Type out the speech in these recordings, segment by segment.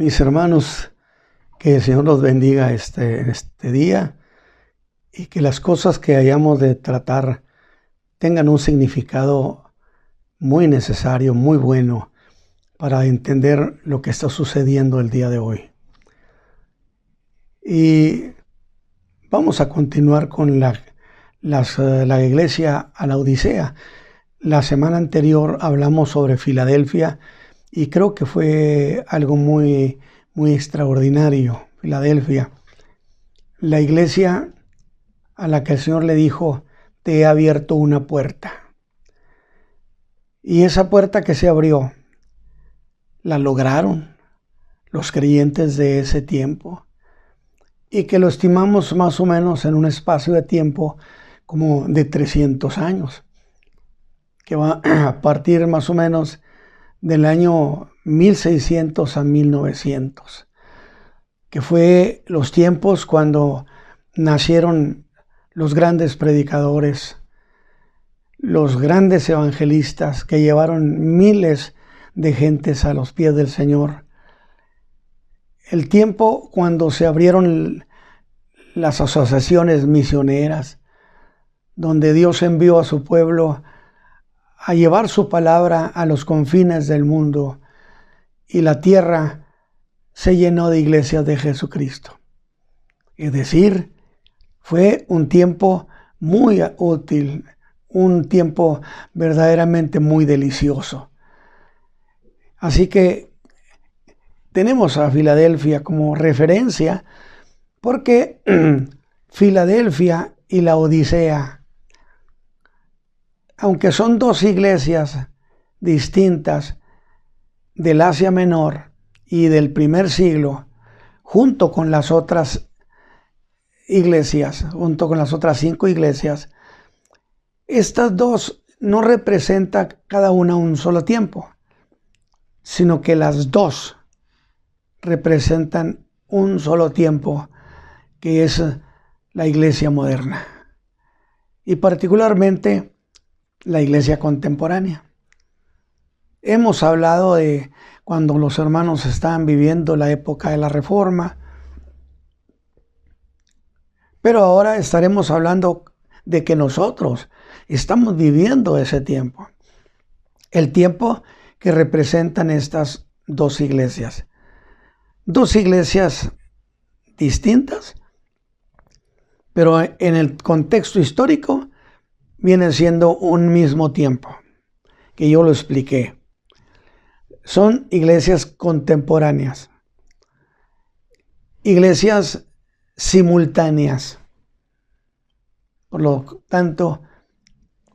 Mis hermanos, que el Señor los bendiga en este día y que las cosas que hayamos de tratar tengan un significado muy necesario, muy bueno para entender lo que está sucediendo el día de hoy. Y vamos a continuar con la iglesia a la Odisea. La semana anterior hablamos sobre Filadelfia y creo que fue algo muy extraordinario. Filadelfia, la iglesia a la que el Señor le dijo: te he abierto una puerta. Y esa puerta que se abrió, la lograron los creyentes de ese tiempo, y que lo estimamos más o menos en un espacio de tiempo como de 300 años, que va a partir más o menos del año 1600 a 1900, que fue los tiempos cuando nacieron los grandes predicadores, los grandes evangelistas que llevaron miles de gentes a los pies del Señor. El tiempo cuando se abrieron las asociaciones misioneras, donde Dios envió a su pueblo a llevar su palabra a los confines del mundo, y la tierra se llenó de iglesias de Jesucristo. Es decir, fue un tiempo muy útil, un tiempo verdaderamente muy delicioso. Así que tenemos a Filadelfia como referencia, porque Filadelfia y la Odisea, aunque son dos iglesias distintas del Asia Menor y del primer siglo, junto con las otras iglesias, junto con las otras 5 iglesias, estas dos no representan cada una un solo tiempo, sino que las dos representan un solo tiempo, que es la iglesia moderna, y particularmente la iglesia contemporánea. Hemos hablado de cuando los hermanos estaban viviendo la época de la Reforma, pero ahora estaremos hablando de que nosotros estamos viviendo ese tiempo, el tiempo que representan estas dos iglesias distintas, pero en el contexto histórico viene siendo un mismo tiempo, que yo lo expliqué. Son iglesias contemporáneas, iglesias simultáneas. Por lo tanto,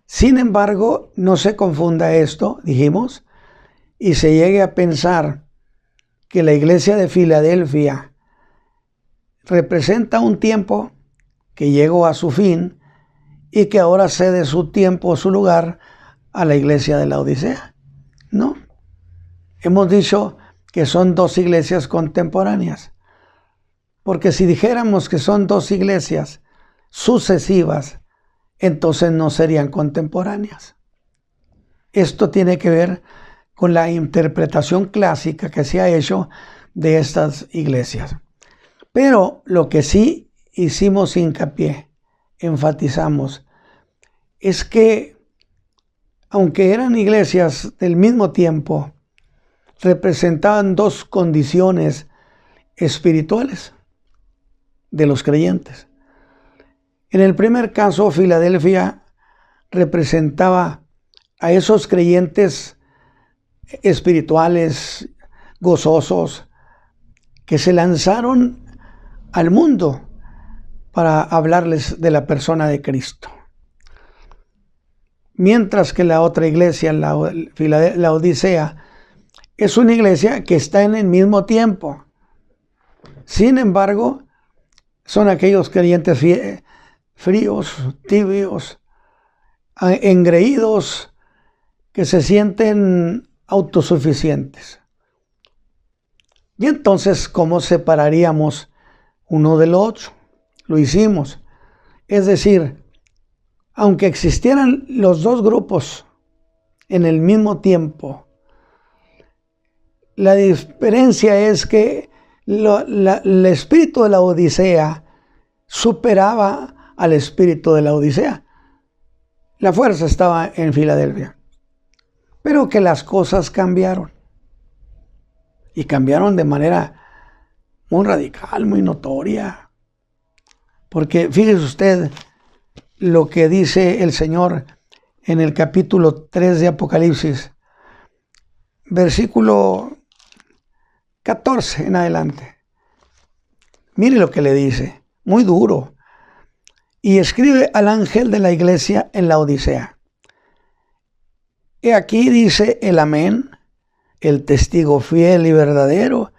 sin embargo, no se confunda esto, dijimos, y se llegue a pensar que la iglesia de Filadelfia representa un tiempo que llegó a su fin y que ahora cede su tiempo, su lugar, a la iglesia de la Odisea. No. Hemos dicho que son dos iglesias contemporáneas, porque si dijéramos que son dos iglesias sucesivas, entonces no serían contemporáneas. Esto tiene que ver con la interpretación clásica que se ha hecho de estas iglesias. Pero lo que sí hicimos hincapié, enfatizamos, es que aunque eran iglesias del mismo tiempo, representaban dos condiciones espirituales de los creyentes. En el primer caso, Filadelfia representaba a esos creyentes espirituales, gozosos, que se lanzaron al mundo para hablarles de la persona de Cristo. Mientras que la otra iglesia, la Odisea, es una iglesia que está en el mismo tiempo. Sin embargo, son aquellos creyentes fríos, tibios, engreídos, que se sienten autosuficientes. Y entonces, ¿cómo separaríamos uno del otro? Lo hicimos. Es decir, aunque existieran los dos grupos en el mismo tiempo, La diferencia es que el espíritu de la Odisea superaba al espíritu de la Odisea. La fuerza estaba en Filadelfia, pero que las cosas cambiaron. Y cambiaron de manera muy radical, muy notoria. Porque fíjese usted lo que dice el Señor en el capítulo 3 de Apocalipsis, versículo 14 en adelante. Mire lo que le dice, muy duro. Y escribe al ángel de la iglesia en la Odisea. He aquí dice el Amén, el testigo fiel y verdadero,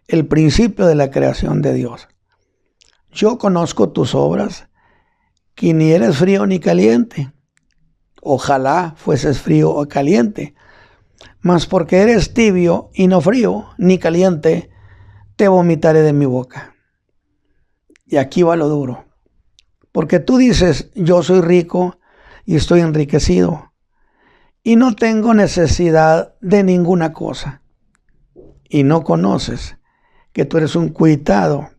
el principio de la creación de Dios. Yo conozco tus obras, que ni eres frío ni caliente. Ojalá fueses frío o caliente. Mas porque eres tibio y no frío ni caliente, te vomitaré de mi boca. Y aquí va lo duro. Porque tú dices, yo soy rico y estoy enriquecido, y no tengo necesidad de ninguna cosa. Y no conoces que tú eres un cuitado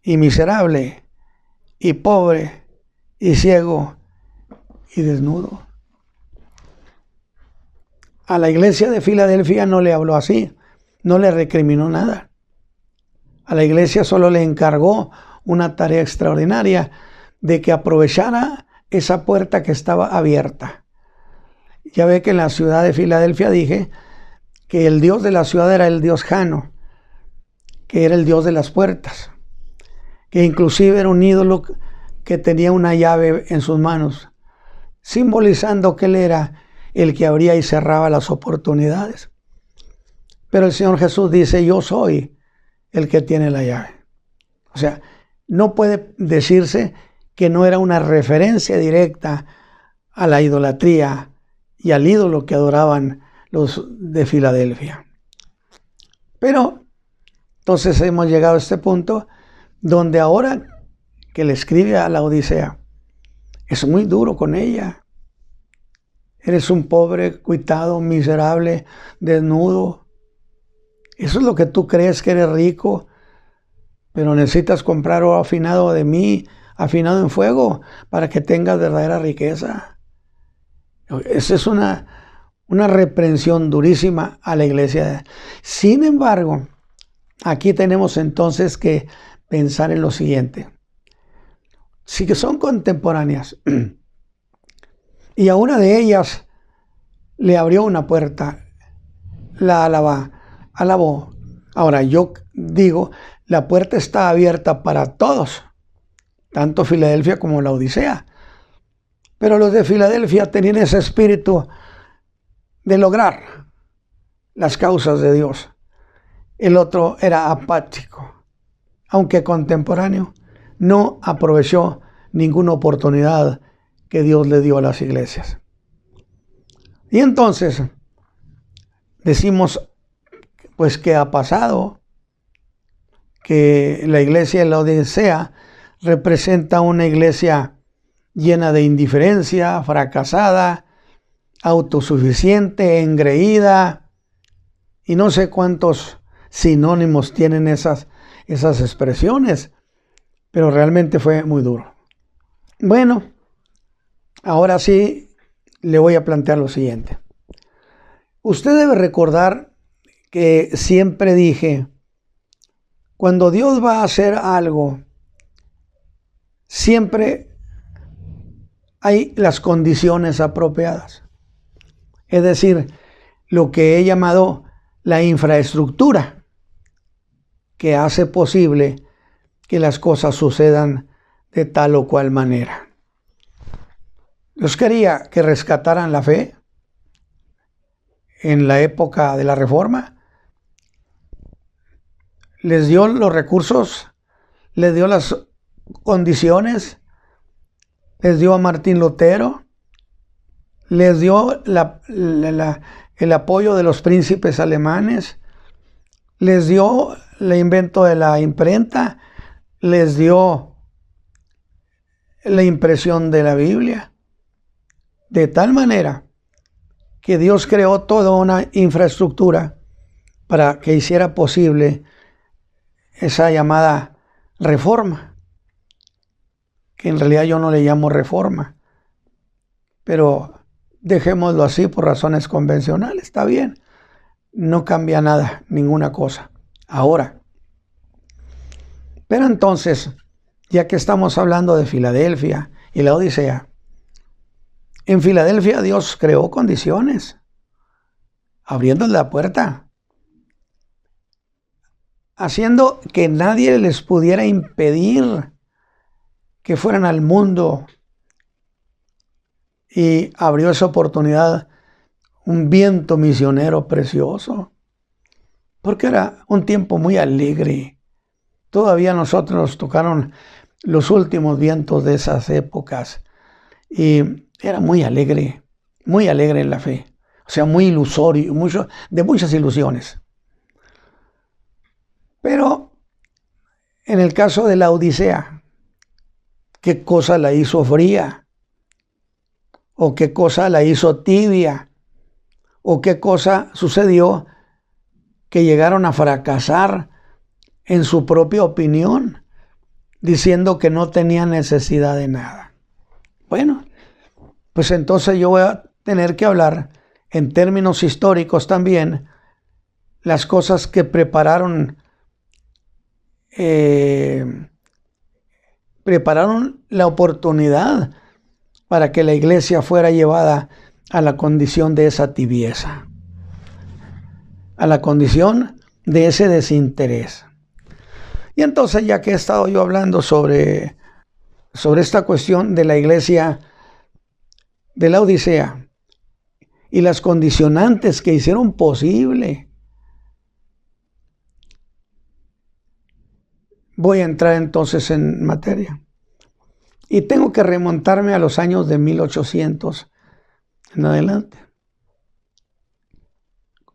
y miserable y pobre y ciego y desnudo. A la iglesia de Filadelfia no le habló así, no le recriminó nada. A la iglesia solo le encargó una tarea extraordinaria de que aprovechara esa puerta que estaba abierta. Ya ve que en la ciudad de Filadelfia dije que el Dios de la ciudad era el Dios Jano, que era el Dios de las puertas, que inclusive era un ídolo que tenía una llave en sus manos, simbolizando que él era el que abría y cerraba las oportunidades. Pero el Señor Jesús dice, yo soy el que tiene la llave. O sea, no puede decirse que no era una referencia directa a la idolatría y al ídolo que adoraban los de Filadelfia. Pero entonces hemos llegado a este punto donde ahora que le escribe a la Odisea, es muy duro con ella. Eres un pobre, cuitado, miserable, desnudo. Eso es lo que tú crees, que eres rico, pero necesitas comprar oro afinado de mí, afinado en fuego, para que tengas verdadera riqueza. Esa es una reprensión durísima a la iglesia. Sin embargo, aquí tenemos entonces que pensar en lo siguiente. Si que son contemporáneas y a una de ellas le abrió una puerta, la alabó. Ahora yo digo, la puerta está abierta para todos, tanto Filadelfia como la Odisea. Pero los de Filadelfia tenían ese espíritu de lograr las causas de Dios. El otro era apático, aunque contemporáneo, no aprovechó ninguna oportunidad que Dios le dio a las iglesias. Y entonces decimos, pues, ¿qué ha pasado? Que la iglesia de la Odisea representa una iglesia llena de indiferencia, fracasada, autosuficiente, engreída, y no sé cuántos sinónimos tienen esas expresiones, pero realmente fue muy duro. Bueno, ahora sí le voy a plantear lo siguiente. Usted debe recordar que siempre dije, cuando Dios va a hacer algo, siempre hay las condiciones apropiadas. Es decir, lo que he llamado la infraestructura, que hace posible que las cosas sucedan de tal o cual manera. Dios quería que rescataran la fe en la época de la Reforma. Les dio los recursos, les dio las condiciones, les dio a Martín Lutero, les dio el apoyo de los príncipes alemanes, les dio el invento de la imprenta, les dio la impresión de la Biblia, de tal manera que Dios creó toda una infraestructura para que hiciera posible esa llamada reforma, que en realidad yo no le llamo reforma, pero dejémoslo así por razones convencionales, está bien, no cambia nada, ninguna cosa. Ahora, pero entonces, ya que estamos hablando de Filadelfia y la Odisea, en Filadelfia Dios creó condiciones, abriendo la puerta, haciendo que nadie les pudiera impedir que fueran al mundo, y abrió esa oportunidad un viento misionero precioso, porque era un tiempo muy alegre. Todavía a nosotros nos tocaron los últimos vientos de esas épocas y era muy alegre en la fe, o sea, muy ilusorio, de muchas ilusiones. Pero en el caso de la Odisea, ¿qué cosa la hizo fría? ¿O qué cosa la hizo tibia? ¿O qué cosa sucedió que llegaron a fracasar en su propia opinión, diciendo que no tenían necesidad de nada? Bueno, pues entonces yo voy a tener que hablar en términos históricos también las cosas que prepararon la oportunidad para que la iglesia fuera llevada a la condición de esa tibieza, a la condición de ese desinterés. Y entonces, ya que he estado yo hablando sobre esta cuestión de la iglesia de la Odisea y las condicionantes que hicieron posible, voy a entrar entonces en materia. Y tengo que remontarme a los años de 1800 en adelante.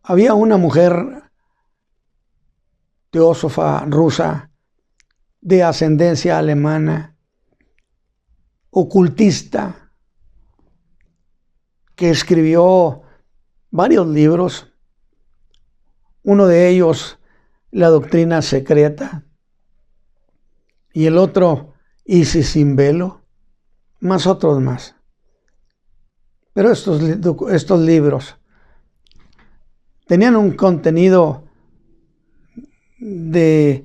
Había una mujer teósofa rusa de ascendencia alemana, ocultista, que escribió varios libros. Uno de ellos, La doctrina secreta, y el otro, Isis sin velo, más otros más. Pero estos libros tenían un contenido de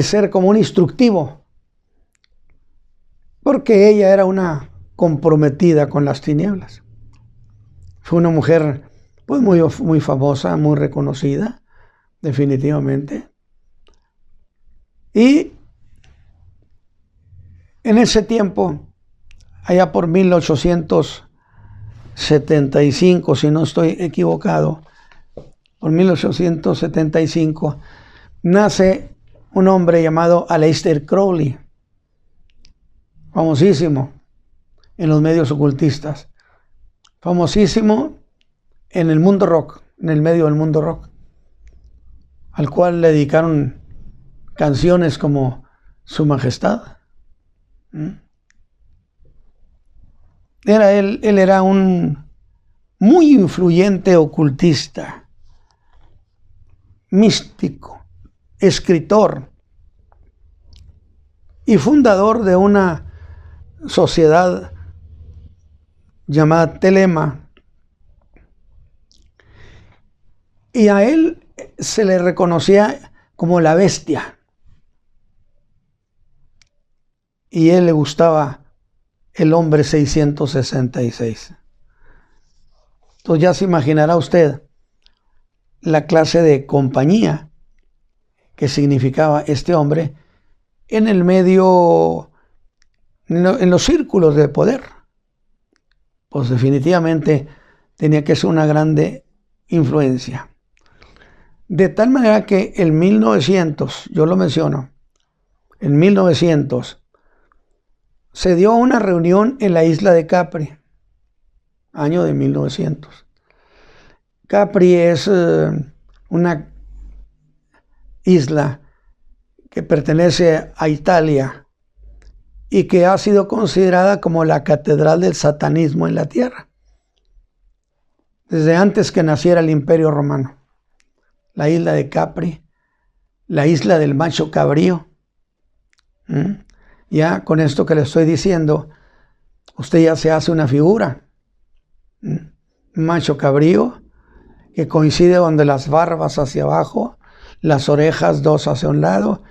ser como un instructivo, porque ella era una comprometida con las tinieblas. Fue una mujer pues muy famosa, muy reconocida, definitivamente. Y en ese tiempo, allá por 1875, si no estoy equivocado, por 1875, nace un hombre llamado Aleister Crowley, famosísimo en los medios ocultistas, famosísimo en el mundo rock, en el medio del mundo rock, al cual le dedicaron canciones como Su Majestad. Él era un muy influyente ocultista, místico, escritor y fundador de una sociedad llamada Telema. Y a él se le reconocía como la bestia. Y a él le gustaba el hombre 666. Entonces ya se imaginará usted la clase de compañía que significaba este hombre en el medio, en los círculos de poder. Pues definitivamente tenía que ser una grande influencia. De tal manera que en 1900, yo lo menciono, en 1900, se dio una reunión en la isla de Capri, año de 1900. Capri es una isla que pertenece a Italia y que ha sido considerada como la catedral del satanismo en la tierra, desde antes que naciera el Imperio Romano. la isla de Capri, la isla del macho cabrío. Ya con esto que le estoy diciendo, usted ya se hace una figura. Macho cabrío, que coincide donde las barbas hacia abajo, las orejas dos hacia un lado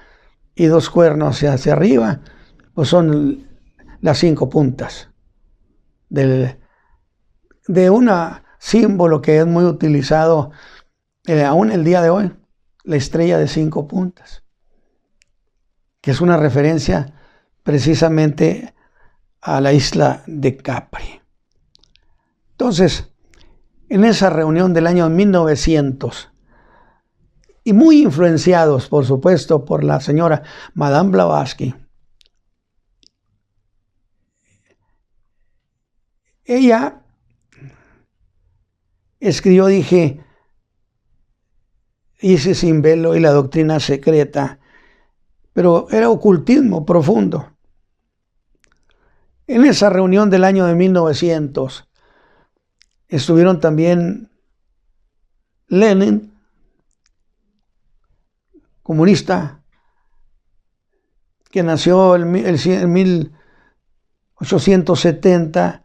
y dos cuernos hacia arriba, pues son las 5 puntas de un símbolo que es muy utilizado aún el día de hoy, la estrella de 5 puntas, que es una referencia precisamente a la isla de Capri. Entonces, en esa reunión del año 1900, y muy influenciados, por supuesto, por la señora Madame Blavatsky, ella escribió, Isis sin velo y la doctrina secreta, pero era ocultismo profundo. En esa reunión del año de 1900 estuvieron también Lenin, comunista, que nació en 1870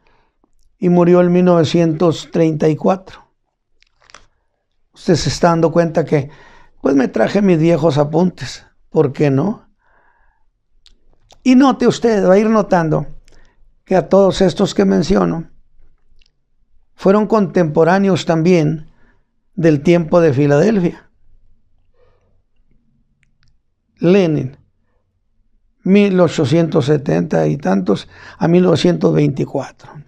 y murió en 1934. Usted se está dando cuenta que, pues me traje mis viejos apuntes, ¿por qué no? Y note usted, va a ir notando que a todos estos que menciono fueron contemporáneos también del tiempo de Filadelfia. Lenin, 1870 y tantos a 1924.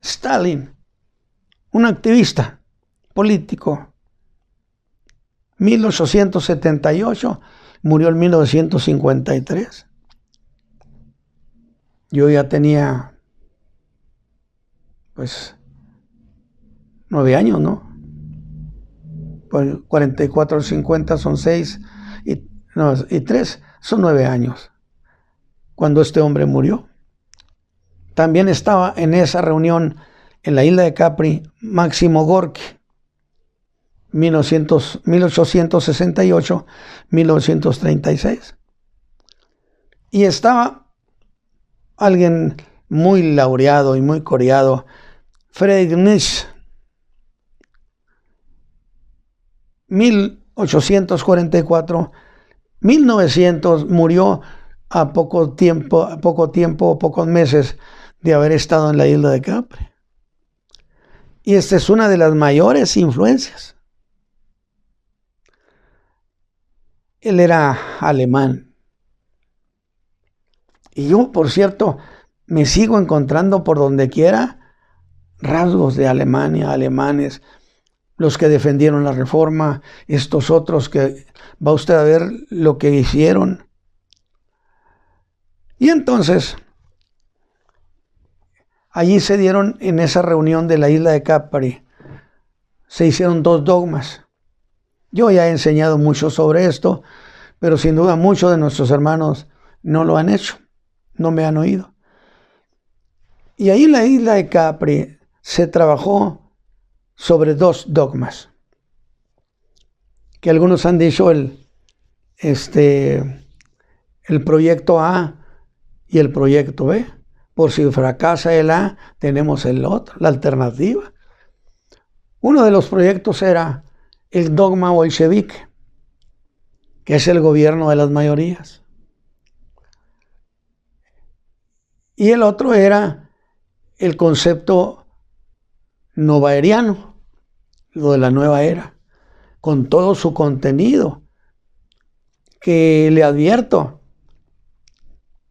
Stalin, un activista político, 1878, murió en 1953. Yo ya tenía, pues, 9 años, ¿no? Pues 44, 50 son 6 y 3 son 9 años cuando este hombre murió. También estaba en esa reunión en la isla de Capri Máximo Gorki, 1868-1936. Y estaba alguien muy laureado y muy coreado, Friedrich Nietzsche, 1844-1900, murió a poco tiempo, pocos meses de haber estado en la isla de Capri. Y esta es una de las mayores influencias. Él era alemán. Y yo, por cierto, me sigo encontrando por donde quiera rasgos de Alemania, alemanes, los que defendieron la reforma, estos otros que va usted a ver lo que hicieron. Y entonces, allí se dieron, en esa reunión de la isla de Capri, se hicieron 2 dogmas. Yo ya he enseñado mucho sobre esto, pero sin duda muchos de nuestros hermanos no lo han hecho, no me han oído. Y ahí en la isla de Capri se trabajó sobre 2 dogmas, que algunos han dicho el proyecto A y el proyecto B. Por si fracasa el A, tenemos el otro, la alternativa. Uno de los proyectos era el dogma bolchevique, que es el gobierno de las mayorías. Y el otro era el concepto novaeriano, lo de la nueva era, con todo su contenido, que le advierto,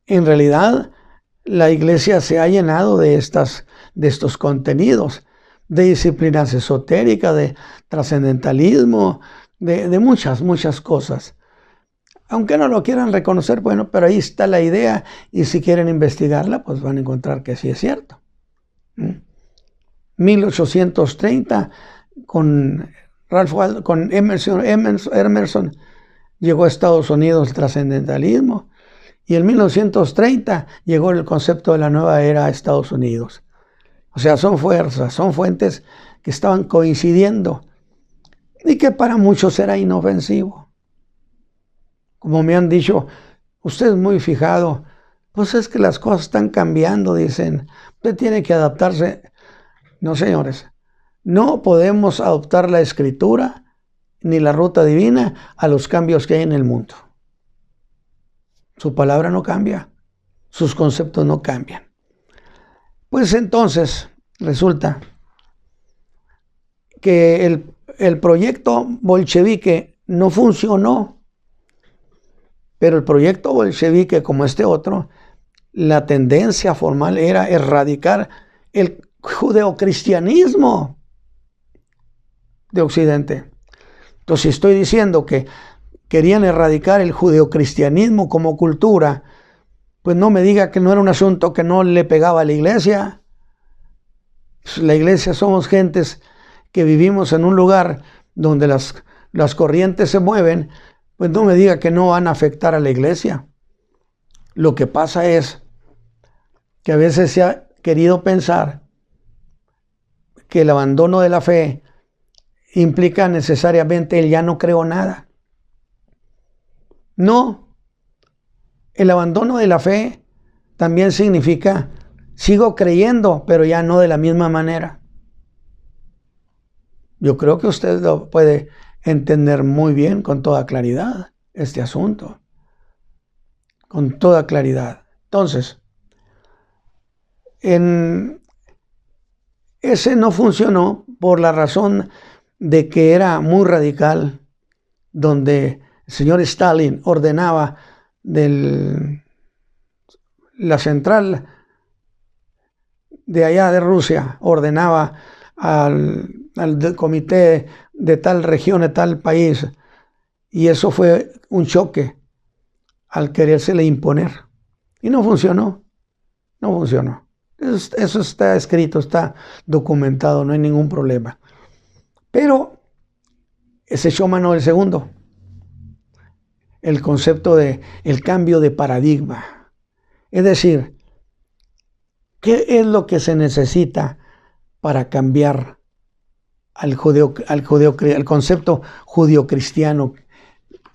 en realidad la iglesia se ha llenado de estos contenidos, de disciplinas esotéricas, de trascendentalismo, de muchas cosas. Aunque no lo quieran reconocer, bueno, pero ahí está la idea, y si quieren investigarla, pues van a encontrar que sí es cierto. 1830, con Emerson, llegó a Estados Unidos el trascendentalismo, y en 1930 llegó el concepto de la nueva era a Estados Unidos. O sea, son fuerzas, son fuentes que estaban coincidiendo y que para muchos será inofensivo. Como me han dicho, usted es muy fijado, pues es que las cosas están cambiando, dicen, usted tiene que adaptarse. No, señores, no podemos adoptar la escritura ni la ruta divina a los cambios que hay en el mundo. Su palabra no cambia, sus conceptos no cambian. Pues entonces resulta que el proyecto bolchevique no funcionó, pero el proyecto bolchevique, como este otro, la tendencia formal era erradicar el judeocristianismo de Occidente. Entonces, si estoy diciendo que querían erradicar el judeocristianismo como cultura, pues no me diga que no era un asunto que no le pegaba a la iglesia. La iglesia somos gentes que vivimos en un lugar donde las corrientes se mueven, pues no me diga que no van a afectar a la iglesia. Lo que pasa es que a veces se ha querido pensar que el abandono de la fe implica necesariamente el ya no creo nada. No, el abandono de la fe también significa sigo creyendo, pero ya no de la misma manera. Yo creo que usted lo puede entender muy bien, con toda claridad, este asunto. Con toda claridad. Entonces, ese no funcionó por la razón de que era muy radical, donde el señor Stalin ordenaba la central de allá de Rusia, ordenaba al comité de tal región, de tal país, y eso fue un choque al querérsele imponer. Y no funcionó, no funcionó. Eso está escrito, está documentado, no hay ningún problema. Pero se echó mano del segundo, el concepto de el cambio de paradigma. Es decir, ¿qué es lo que se necesita para cambiar al concepto judeocristiano?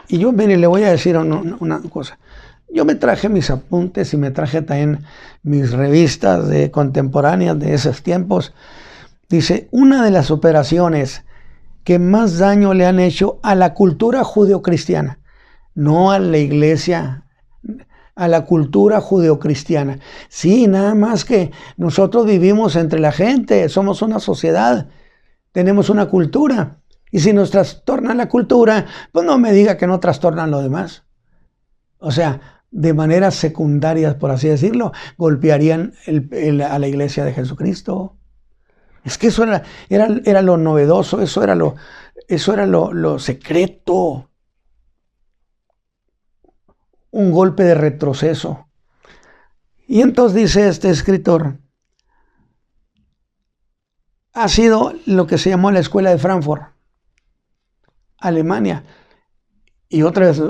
Y yo, mire, le voy a decir una cosa. Yo me traje mis apuntes y me traje también mis revistas contemporáneas de esos tiempos. Dice, una de las operaciones que más daño le han hecho a la cultura judeocristiana, no a la iglesia, a la cultura judeocristiana. Sí, nada más que nosotros vivimos entre la gente, somos una sociedad, tenemos una cultura. Y si nos trastorna la cultura, pues no me diga que no trastornan lo demás. O sea, de maneras secundarias, por así decirlo, golpearían a la iglesia de Jesucristo. Es que eso era lo novedoso, eso era lo secreto. Un golpe de retroceso. Y entonces dice este escritor, ha sido lo que se llamó la Escuela de Frankfurt, Alemania. Y otra vez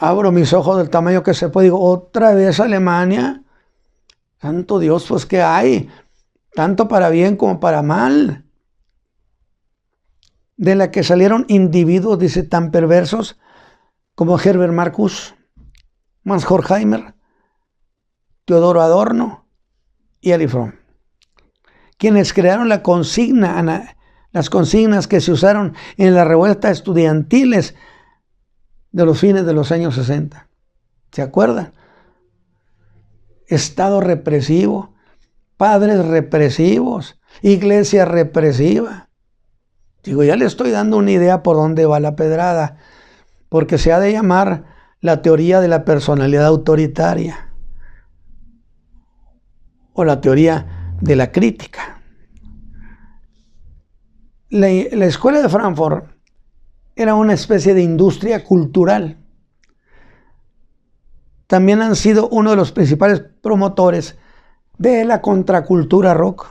abro mis ojos del tamaño que se puede, digo, otra vez Alemania. Santo Dios, pues ¿qué hay? Tanto para bien como para mal. De la que salieron individuos, dice, tan perversos como Herbert Marcuse, Max Horkheimer, Teodoro Adorno y Erich Fromm, quienes crearon las consignas que se usaron en las revueltas estudiantiles de los fines de los años 60. ¿Se acuerdan? Estado represivo, padres represivos, iglesia represiva. Digo, ya le estoy dando una idea por dónde va la pedrada, porque se ha de llamar la teoría de la personalidad autoritaria o la teoría de la crítica. La Escuela de Frankfurt era una especie de industria cultural. También han sido uno de los principales promotores de la contracultura rock,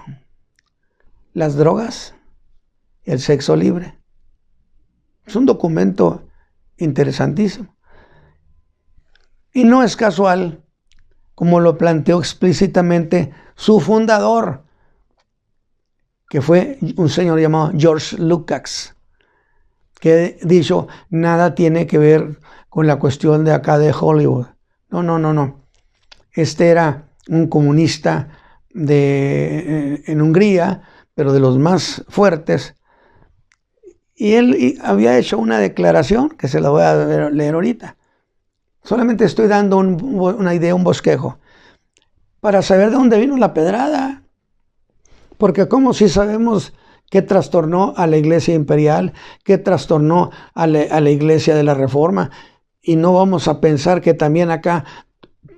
las drogas y el sexo libre. Es un documento interesantísimo. Y no es casual, como lo planteó explícitamente su fundador, que fue un señor llamado George Lukács, que he dicho, nada tiene que ver con la cuestión de acá de Hollywood. No. Este era un comunista en Hungría, pero de los más fuertes. Y él había hecho una declaración que se la voy a leer ahorita. Solamente estoy dando una idea, un bosquejo, para saber de dónde vino la pedrada. Porque como si sabemos qué trastornó a la Iglesia imperial, qué trastornó a la Iglesia de la Reforma, y no vamos a pensar que también acá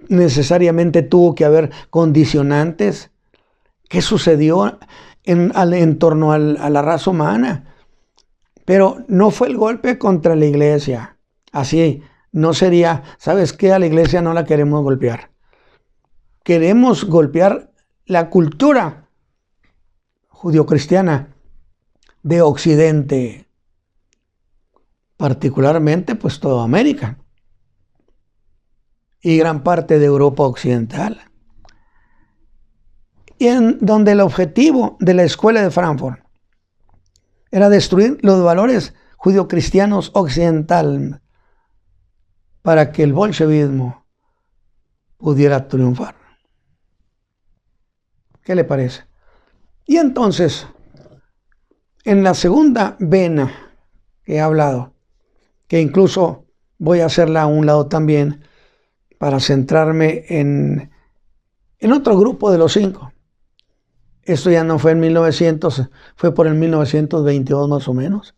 necesariamente tuvo que haber condicionantes. ¿Qué sucedió en torno a la raza humana? Pero no fue el golpe contra la Iglesia. Así no sería, ¿sabes qué? A la Iglesia no la queremos golpear. Queremos golpear la cultura judio-cristiana de Occidente, particularmente pues toda América y gran parte de Europa occidental, y en donde el objetivo de la escuela de Frankfurt era destruir los valores judio-cristianos occidentales para que el bolchevismo pudiera triunfar. ¿Qué le parece? Y entonces, en la segunda vena que he hablado, que incluso voy a hacerla a un lado también para centrarme en otro grupo de los 5. Esto ya no fue en 1900, fue por el 1922 más o menos,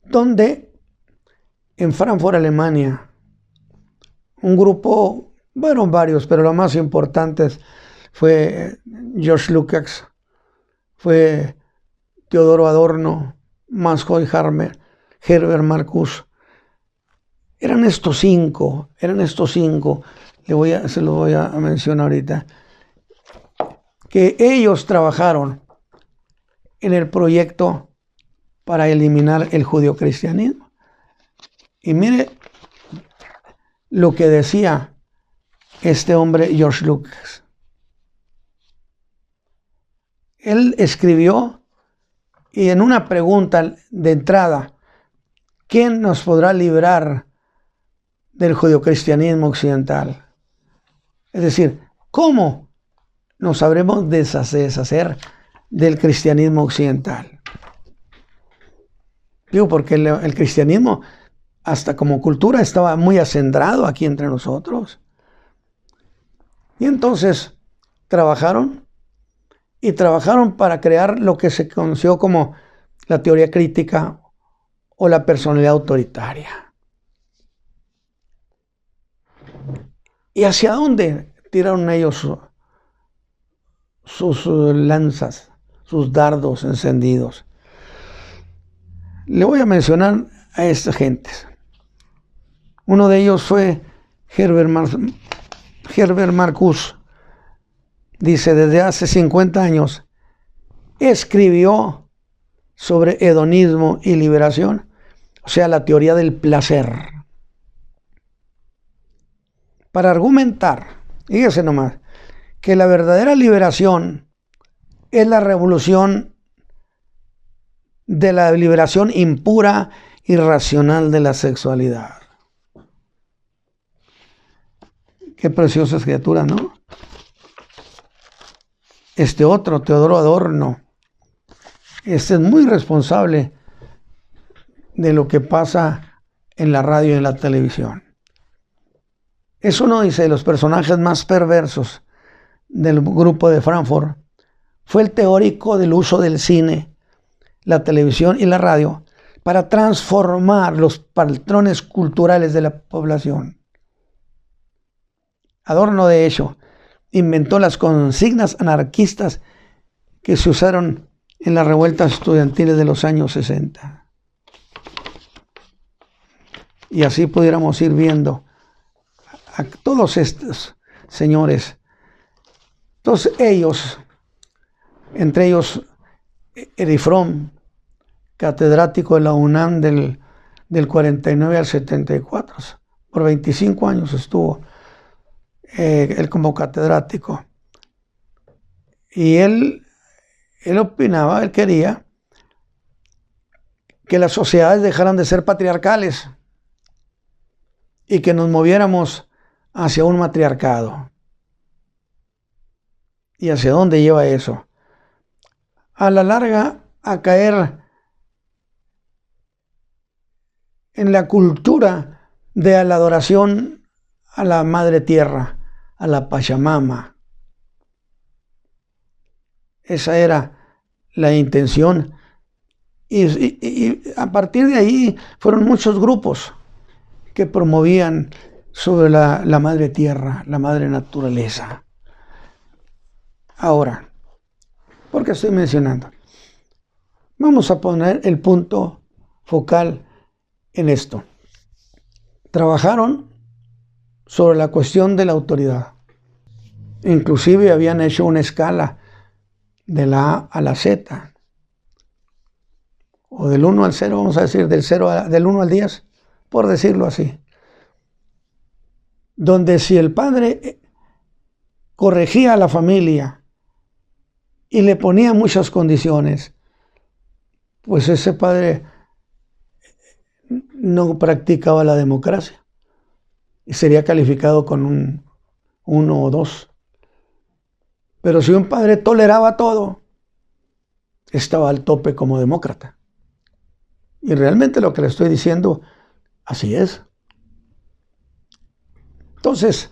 donde en Frankfurt, Alemania, un grupo, bueno, varios, pero lo más importantes fue George Lukács, fue Teodoro Adorno, Max Horkheimer, Herbert Marcuse. Eran estos cinco, se lo voy a mencionar ahorita, que ellos trabajaron en el proyecto para eliminar el judio-cristianismo. Y mire lo que decía este hombre, George Lukács. Él escribió, y en una pregunta de entrada, ¿quién nos podrá librar del judio-cristianismo occidental? Es decir, ¿cómo nos sabremos deshacer del cristianismo occidental? Digo, porque el cristianismo, hasta como cultura, estaba muy acendrado aquí entre nosotros. Y entonces trabajaron para crear lo que se conoció como la teoría crítica o la personalidad autoritaria. ¿Y hacia dónde tiraron ellos sus lanzas, sus dardos encendidos? Le voy a mencionar a estas gentes. Uno de ellos fue Herbert Marcuse. Dice, desde hace 50 años escribió sobre hedonismo y liberación, o sea, la teoría del placer, para argumentar, fíjese nomás, que la verdadera liberación es la revolución de la liberación impura y racional de la sexualidad. Qué preciosas criaturas, ¿no? Este otro, Teodoro Adorno, este es muy responsable de lo que pasa en la radio y en la televisión. Es uno, dice, de los personajes más perversos del grupo de Frankfurt. Fue el teórico del uso del cine, la televisión y la radio para transformar los patrones culturales de la población. Adorno, de hecho, inventó las consignas anarquistas que se usaron en las revueltas estudiantiles de los años 60. Y así pudiéramos ir viendo a todos estos señores. Entonces ellos, entre ellos Erich Fromm, catedrático de la UNAM del 49 al 74, por 25 años estuvo él como catedrático. Y él opinaba, él quería que las sociedades dejaran de ser patriarcales y que nos moviéramos hacia un matriarcado. ¿Y hacia dónde lleva eso? A la larga, a caer en la cultura de la adoración a la Madre Tierra, a la Pachamama. Esa era la intención. Y a partir de ahí fueron muchos grupos que promovían sobre la Madre Tierra, la Madre Naturaleza. Ahora, ¿por qué estoy mencionando? Vamos a poner el punto focal en esto. Trabajaron sobre la cuestión de la autoridad. Inclusive habían hecho una escala de la A a la Z. O del 1 al 0, vamos a decir, del 1 al 10, por decirlo así. Donde si el padre corregía a la familia y le ponía muchas condiciones, pues ese padre no practicaba la democracia y sería calificado con un 1 o 2. Pero si un padre toleraba todo, estaba al tope como demócrata. Y realmente lo que le estoy diciendo, así es. Entonces,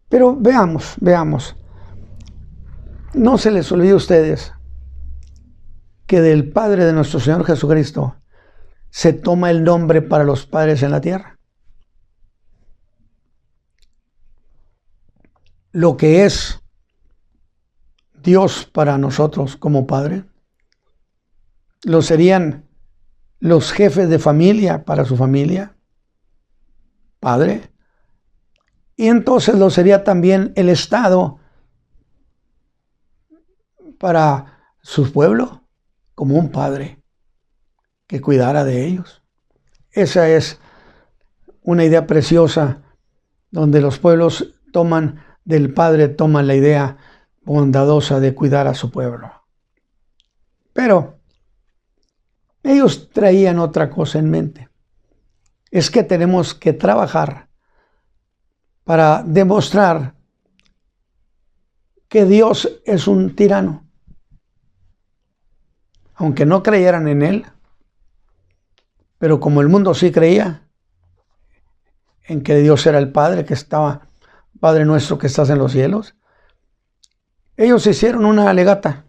pero veamos. No se les olvide a ustedes que del Padre de nuestro Señor Jesucristo se toma el nombre para los padres en la tierra. Lo que es Dios para nosotros como Padre, lo serían los jefes de familia para su familia, Padre, y entonces lo sería también el Estado para su pueblo, como un padre que cuidara de ellos. Esa es una idea preciosa donde los pueblos del Padre toman la idea bondadosa de cuidar a su pueblo. Pero ellos traían otra cosa en mente. Es que tenemos que trabajar para demostrar que Dios es un tirano. Aunque no creyeran en Él, pero como el mundo sí creía en que Dios era el Padre Padre nuestro que estás en los cielos, ellos hicieron una alegata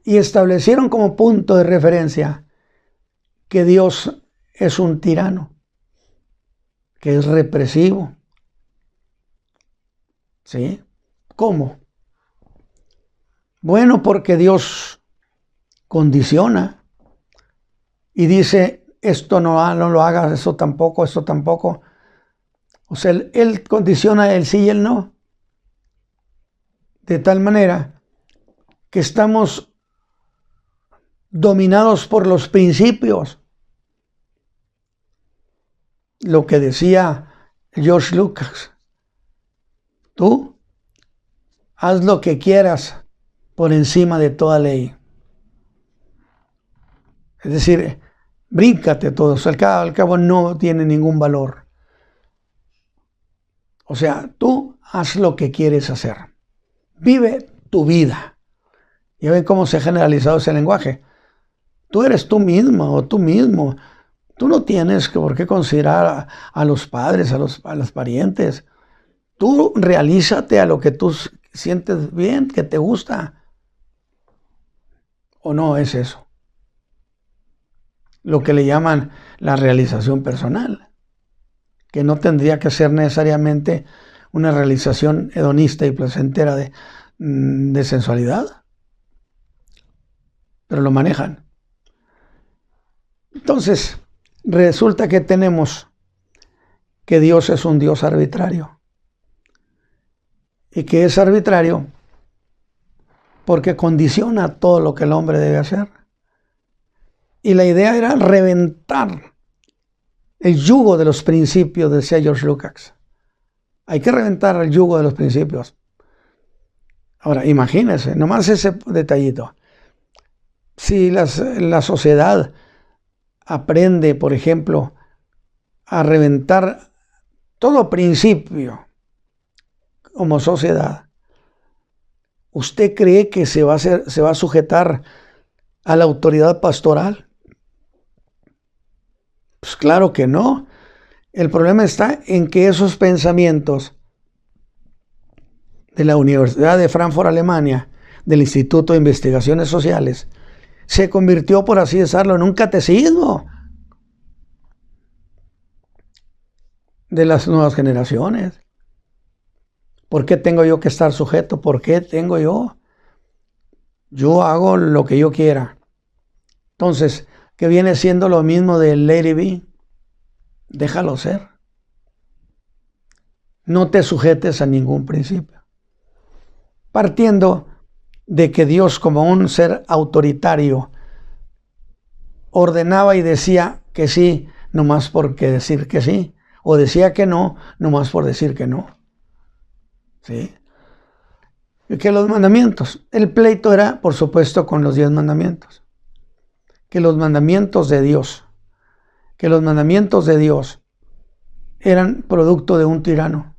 y establecieron como punto de referencia que Dios es un tirano, que es represivo. ¿Sí? ¿Cómo? Bueno, porque Dios condiciona y dice, esto no lo hagas, esto tampoco. O sea, Él condiciona el sí y el no. De tal manera que estamos dominados por los principios. Lo que decía George Lucas, tú haz lo que quieras por encima de toda ley. Es decir, bríncate todo, al cabo no tiene ningún valor. O sea, tú haz lo que quieres hacer. Vive tu vida. Ya ven cómo se ha generalizado ese lenguaje. Tú eres tú misma o tú mismo. Tú no tienes por qué considerar a los padres, a los parientes. Tú realízate a lo que tú sientes bien, que te gusta. ¿O no es eso? Lo que le llaman la realización personal, que no tendría que ser necesariamente una realización hedonista y placentera de sensualidad, pero lo manejan. Entonces, resulta que tenemos que Dios es un Dios arbitrario, y que es arbitrario porque condiciona todo lo que el hombre debe hacer. Y la idea era reventar el yugo de los principios, decía George Lucas. Hay que reventar el yugo de los principios. Ahora, imagínense, nomás ese detallito. Si la sociedad aprende, por ejemplo, a reventar todo principio como sociedad, ¿usted cree que se va a sujetar a la autoridad pastoral? Pues claro que no. El problema está en que esos pensamientos de la Universidad de Frankfurt, Alemania, del Instituto de Investigaciones Sociales, se convirtió, por así decirlo, en un catecismo de las nuevas generaciones. ¿Por qué tengo yo que estar sujeto? ¿Por qué tengo yo? Yo hago lo que yo quiera. Entonces, ¿qué viene siendo lo mismo de Lady B? Déjalo ser. No te sujetes a ningún principio. Partiendo de que Dios, como un ser autoritario, ordenaba y decía que sí, nomás porque decir que sí, o decía que no, nomás por decir que no. ¿Sí? Y que los mandamientos, el pleito era, por supuesto, con los 10 mandamientos. Que los mandamientos de Dios eran producto de un tirano.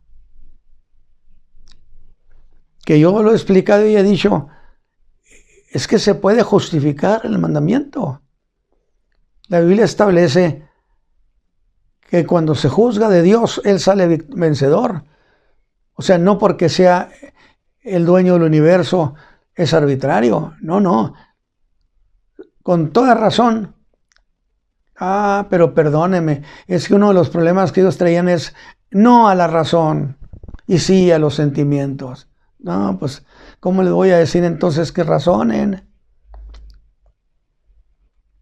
Que yo lo he explicado y he dicho, es que se puede justificar el mandamiento. La Biblia establece que cuando se juzga de Dios, Él sale vencedor. O sea, no porque sea el dueño del universo es arbitrario. No. Con toda razón. Pero perdóneme, es que uno de los problemas que ellos traían es no a la razón y sí a los sentimientos. No, pues, ¿cómo les voy a decir entonces que razonen?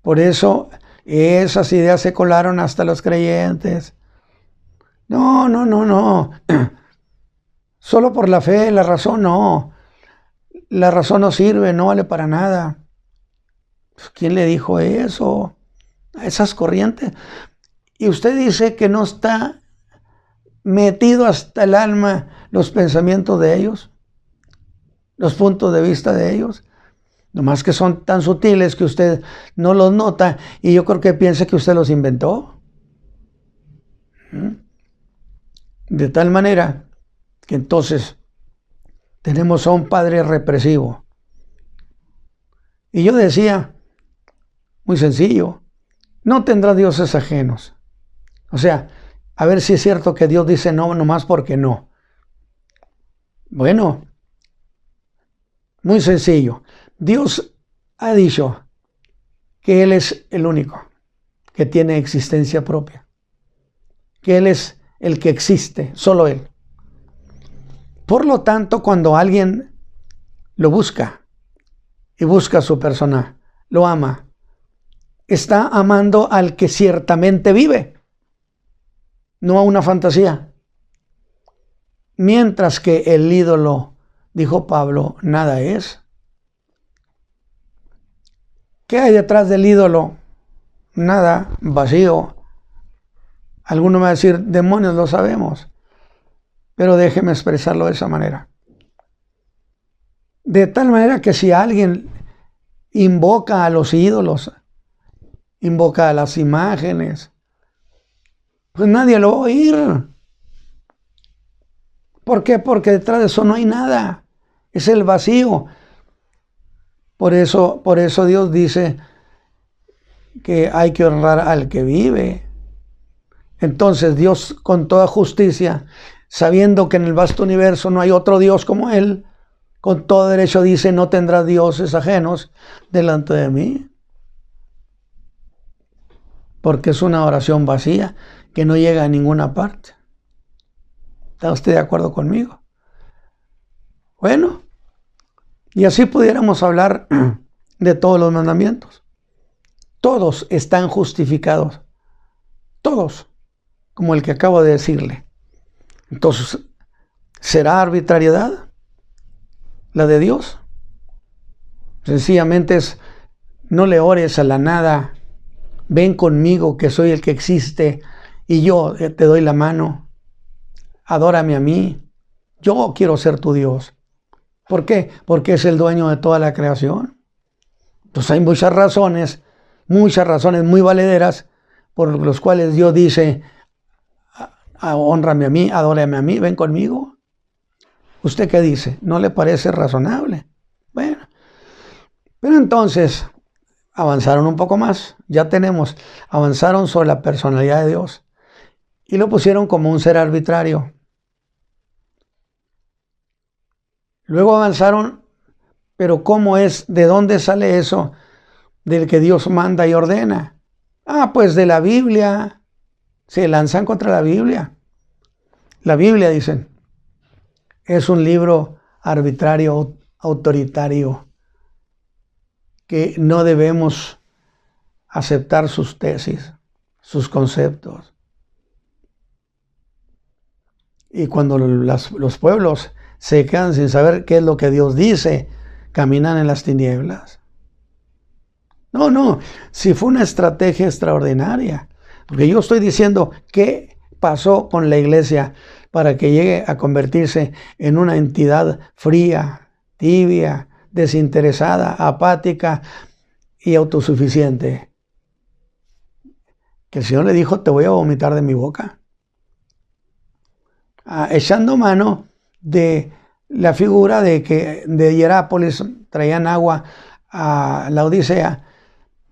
Por eso esas ideas se colaron hasta los creyentes. No. Solo por la fe, la razón no. La razón no sirve, no vale para nada. ¿Quién le dijo eso? A esas corrientes. Y usted dice que no está metido hasta el alma los pensamientos de ellos, los puntos de vista de ellos. Nomás que son tan sutiles que usted no los nota y yo creo que piensa que usted los inventó. De tal manera que entonces tenemos a un padre represivo. Y yo decía, muy sencillo, no tendrá dioses ajenos. O sea, a ver si es cierto que Dios dice no nomás porque no. Bueno, muy sencillo. Dios ha dicho que Él es el único que tiene existencia propia. Que Él es el que existe, solo Él. Por lo tanto, cuando alguien lo busca y busca a su persona, lo ama, está amando al que ciertamente vive, no a una fantasía. Mientras que el ídolo, dijo Pablo, nada es. ¿Qué hay detrás del ídolo? Nada, vacío. Alguno me va a decir, demonios, lo sabemos. Pero déjeme expresarlo de esa manera. De tal manera que si alguien invoca a los ídolos, invoca a las imágenes, pues nadie lo va a oír. ¿Por qué? Porque detrás de eso no hay nada. Es el vacío. Por eso Dios dice que hay que honrar al que vive. Entonces Dios, con toda justicia, sabiendo que en el vasto universo no hay otro Dios como Él, con todo derecho dice, no tendrás dioses ajenos delante de mí. Porque es una oración vacía que no llega a ninguna parte. ¿Está usted de acuerdo conmigo? Bueno, y así pudiéramos hablar de todos los mandamientos. Todos están justificados. Todos, como el que acabo de decirle. Entonces, ¿será arbitrariedad la de Dios? Sencillamente es, no le ores a la nada, ven conmigo que soy el que existe y yo te doy la mano, adórame a mí, yo quiero ser tu Dios. ¿Por qué? Porque es el dueño de toda la creación. Entonces hay muchas razones muy valederas por los cuales Dios dice, hónrame a mí, adórame a mí, ven conmigo. ¿Usted qué dice? ¿No le parece razonable? Bueno, pero entonces avanzaron un poco más. Avanzaron sobre la personalidad de Dios y lo pusieron como un ser arbitrario. Luego avanzaron, pero ¿cómo es? ¿De dónde sale eso? Del que Dios manda y ordena. Pues de la Biblia. Se lanzan contra la Biblia. La Biblia, dicen, es un libro arbitrario, autoritario, que no debemos aceptar sus tesis, sus conceptos. Y cuando los pueblos se quedan sin saber qué es lo que Dios dice, caminan en las tinieblas. No, si fue una estrategia extraordinaria. Porque yo estoy diciendo qué pasó con la iglesia para que llegue a convertirse en una entidad fría, tibia, desinteresada, apática y autosuficiente. Que el Señor le dijo, te voy a vomitar de mi boca. Echando mano de la figura de que de Hierápolis traían agua a la Odisea,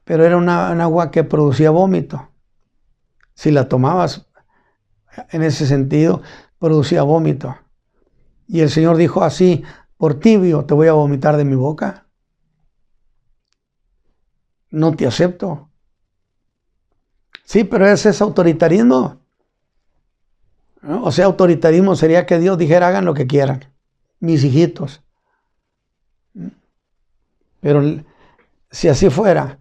pero era un agua que producía vómito. Si la tomabas en ese sentido, producía vómito. Y el Señor dijo así, por tibio te voy a vomitar de mi boca. No te acepto. Sí, pero ese es autoritarismo. ¿No? O sea, autoritarismo sería que Dios dijera, hagan lo que quieran, mis hijitos. Pero si así fuera,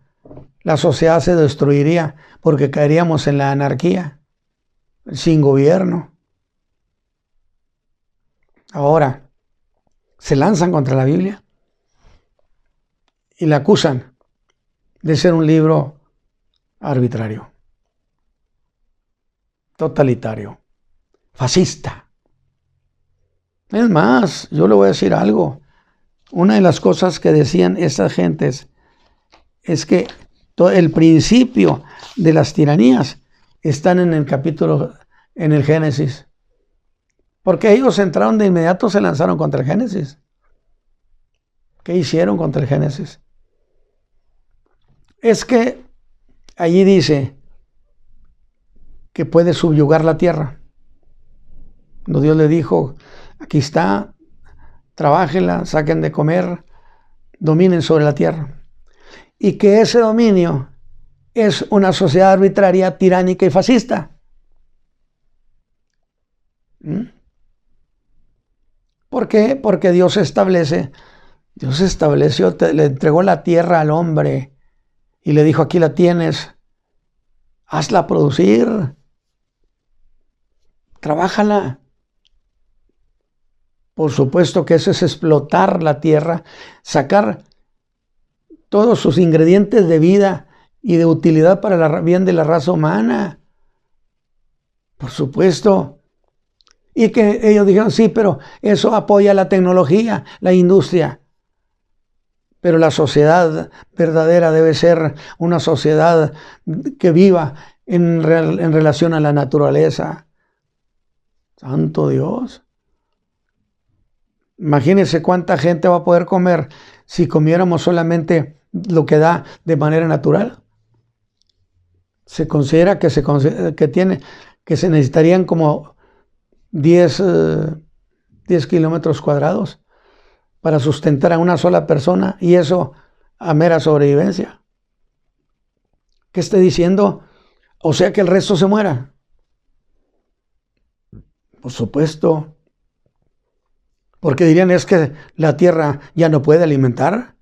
la sociedad se destruiría porque caeríamos en la anarquía, sin gobierno. Ahora, se lanzan contra la Biblia y la acusan de ser un libro arbitrario, totalitario, fascista. Es más, yo le voy a decir algo. Una de las cosas que decían estas gentes es que el principio de las tiranías están en el capítulo, en el Génesis. Porque ellos entraron de inmediato, se lanzaron contra el Génesis. ¿Qué hicieron contra el Génesis? Es que allí dice que puede subyugar la tierra. Cuando Dios le dijo, aquí está, trabájenla, saquen de comer, dominen sobre la tierra. Y que ese dominio es una sociedad arbitraria, tiránica y fascista. ¿Por qué? Porque Dios estableció, le entregó la tierra al hombre y le dijo, aquí la tienes, hazla producir, trabájala. Por supuesto que eso es explotar la tierra, sacar todos sus ingredientes de vida y de utilidad para el bien de la raza humana. Por supuesto. Y que ellos dijeron, sí, pero eso apoya la tecnología, la industria. Pero la sociedad verdadera debe ser una sociedad que viva en relación a la naturaleza. Santo Dios. Imagínense cuánta gente va a poder comer si comiéramos solamente lo que da de manera natural. Se considera que se necesitarían como 10 kilómetros cuadrados para sustentar a una sola persona, y eso a mera sobrevivencia. ¿Qué esté diciendo? O sea que el resto se muera. Por supuesto. Porque dirían, es que la tierra ya no puede alimentar.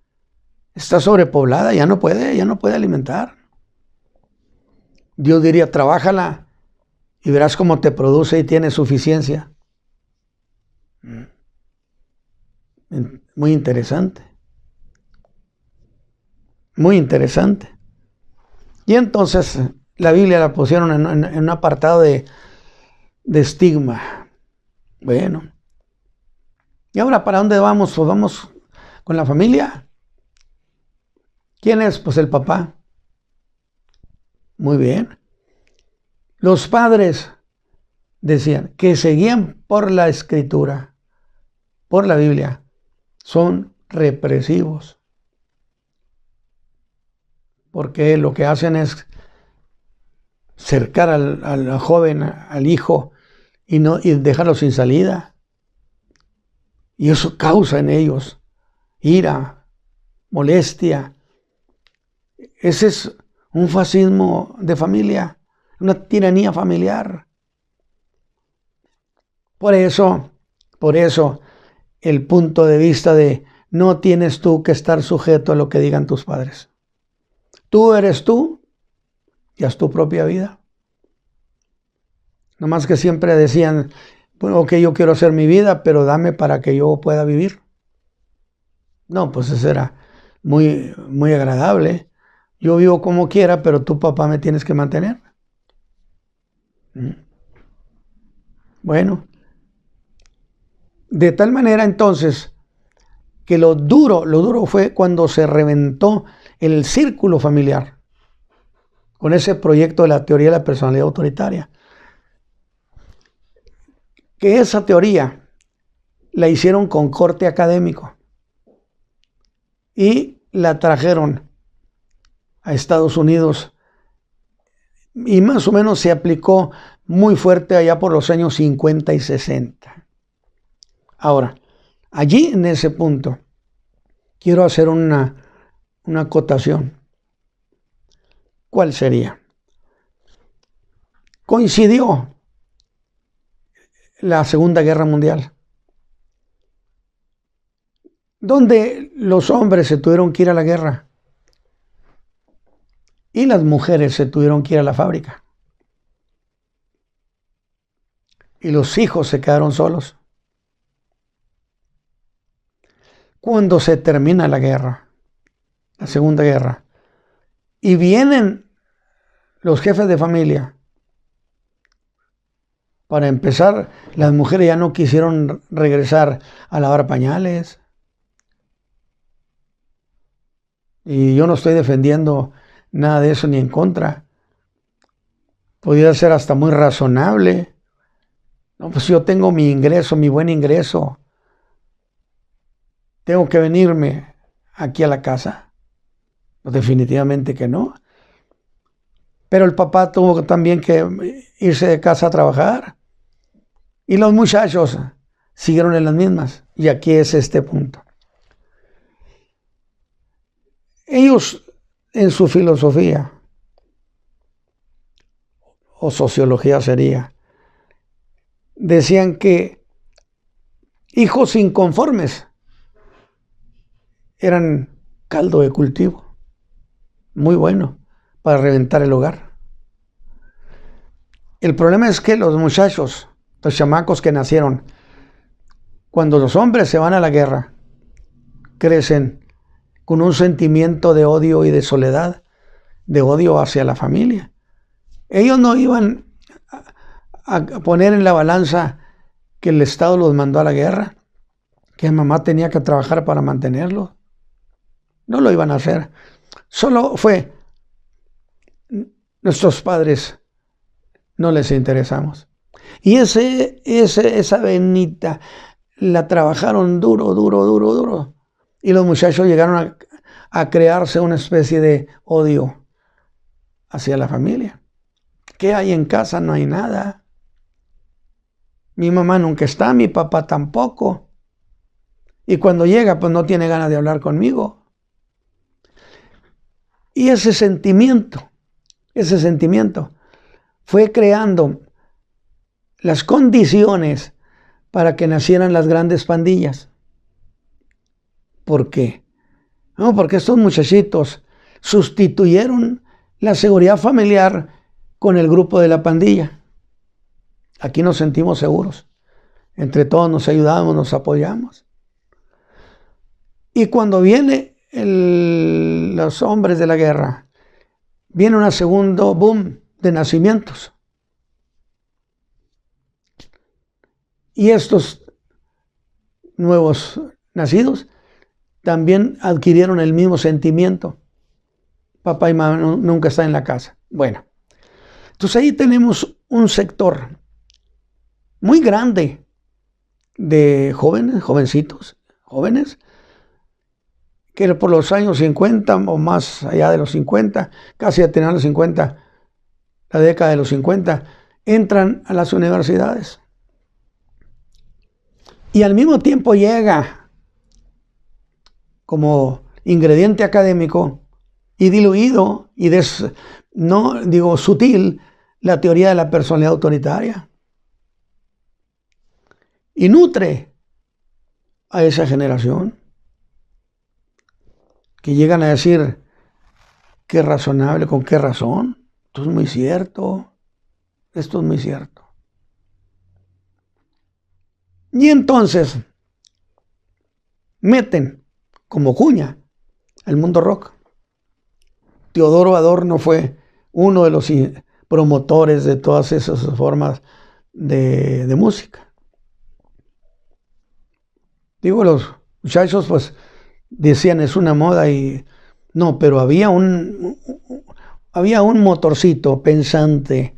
Está sobrepoblada, ya no puede alimentar. Dios diría, trabájala y verás cómo te produce y tiene suficiencia. Muy interesante. Muy interesante. Y entonces la Biblia la pusieron en un apartado de estigma. Bueno. ¿Y ahora para dónde vamos? Pues vamos con la familia. ¿Quién es? Pues el papá. Muy bien. Los padres decían que seguían por la Escritura, por la Biblia, son represivos. Porque lo que hacen es cercar al joven, al hijo, y dejarlo sin salida. Y eso causa en ellos ira, molestia. Ese es un fascismo de familia, una tiranía familiar. Por eso, el punto de vista de no tienes tú que estar sujeto a lo que digan tus padres. Tú eres tú y haz tu propia vida. Nomás que siempre decían, bueno, ok, yo quiero hacer mi vida, pero dame para que yo pueda vivir. No, pues eso era muy, muy agradable. Yo vivo como quiera, pero tú, papá, me tienes que mantener. Bueno, de tal manera entonces que lo duro fue cuando se reventó el círculo familiar con ese proyecto de la teoría de la personalidad autoritaria. Que esa teoría la hicieron con corte académico y la trajeron a Estados Unidos y más o menos se aplicó muy fuerte allá por los años 50 y 60. Ahora, allí en ese punto quiero hacer una acotación. ¿Cuál sería? Coincidió la Segunda Guerra Mundial, donde los hombres se tuvieron que ir a la guerra y las mujeres se tuvieron que ir a la fábrica. Y los hijos se quedaron solos. Cuando se termina la guerra, la Segunda Guerra, y vienen los jefes de familia, para empezar, las mujeres ya no quisieron regresar a lavar pañales. Y yo no estoy defendiendo nada de eso ni en contra. Podría ser hasta muy razonable. No, pues yo tengo mi ingreso, mi buen ingreso. ¿Tengo que venirme aquí a la casa? Pues definitivamente que no. Pero el papá tuvo también que irse de casa a trabajar. Y los muchachos siguieron en las mismas. Y aquí es este punto. Ellos, en su filosofía, o sociología sería, decían que hijos inconformes eran caldo de cultivo, muy bueno para reventar el hogar. El problema es que los muchachos, los chamacos que nacieron, cuando los hombres se van a la guerra, crecen con un sentimiento de odio y de soledad, de odio hacia la familia. Ellos no iban a poner en la balanza que el Estado los mandó a la guerra, que mamá tenía que trabajar para mantenerlos. No lo iban a hacer. Solo fue, nuestros padres no les interesamos. Y esa venita la trabajaron duro. Y los muchachos llegaron a crearse una especie de odio hacia la familia. ¿Qué hay en casa? No hay nada. Mi mamá nunca está, mi papá tampoco. Y cuando llega, pues no tiene ganas de hablar conmigo. Y ese sentimiento fue creando las condiciones para que nacieran las grandes pandillas. ¿Por qué? No, porque estos muchachitos sustituyeron la seguridad familiar con el grupo de la pandilla. Aquí nos sentimos seguros. Entre todos nos ayudamos, nos apoyamos. Y cuando vienen los hombres de la guerra, viene un segundo boom de nacimientos. Y estos nuevos nacidos también adquirieron el mismo sentimiento papá y mamá nunca están en la casa. Bueno, entonces ahí tenemos un sector muy grande de jóvenes, jovencitos, jóvenes, que por los años 50 o más allá de los 50, casi a tener los 50, la década de los 50, entran a las universidades. Y al mismo tiempo llega como ingrediente académico y diluido y no digo sutil la teoría de la personalidad autoritaria. Y nutre a esa generación que llegan a decir, qué razonable, con qué razón, esto es muy cierto, esto es muy cierto. Y entonces meten como cuña al mundo rock. Teodoro Adorno fue uno de los promotores de todas esas formas de música. Digo, los muchachos pues decían es una moda y no, pero había un motorcito pensante,